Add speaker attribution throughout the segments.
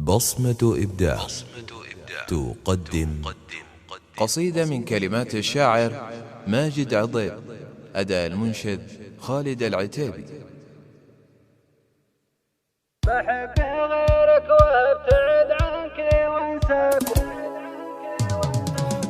Speaker 1: بصمة إبداع تقدم
Speaker 2: قصيدة من كلمات الشاعر ماجد عضيب، أداء المنشد خالد العتيبي.
Speaker 3: بحب غيرك وابتعد عنك وانساك،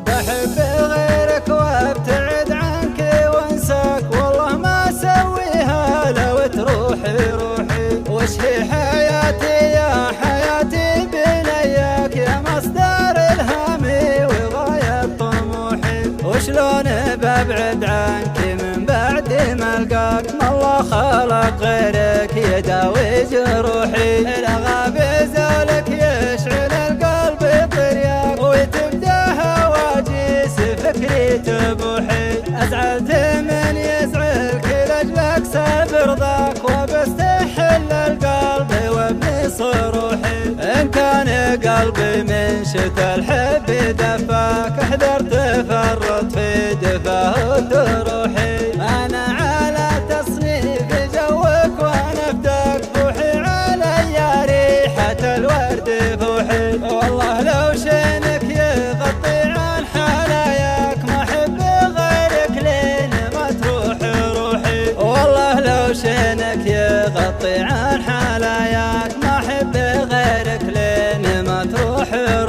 Speaker 3: بحب غيرك وابتعد عنك وانساك، والله ما اسويها لو تروحي روحي، وش هي حياتي يا حياتي بلياك، يا مصدر الهامي وغاية طموحي، وشلون ببعد عنك من بعد ما القاك، ما الله خلق غيرك يداوي جروحي، الغاب زولك يشعل القلب طرياك، وتبدا هواجس فكري تبوحي، ازعلت من يزعلك لاجلك ساب رضاك، وبستحل القلب وابني صروحي، ان كان قلبي من شتا الحب دفاك، احذر تفرط في دفاه تروحي، انا على تصنيف جوك وانا بداك، فوحي علي ريحة الورد فوحي، والله لو شينك يغطي عن حناياك، ما احب غيرك لين ما تروح روحي، والله لو شينك يغطي عن حناياك، ما احب غيرك لين ما تروح روحي.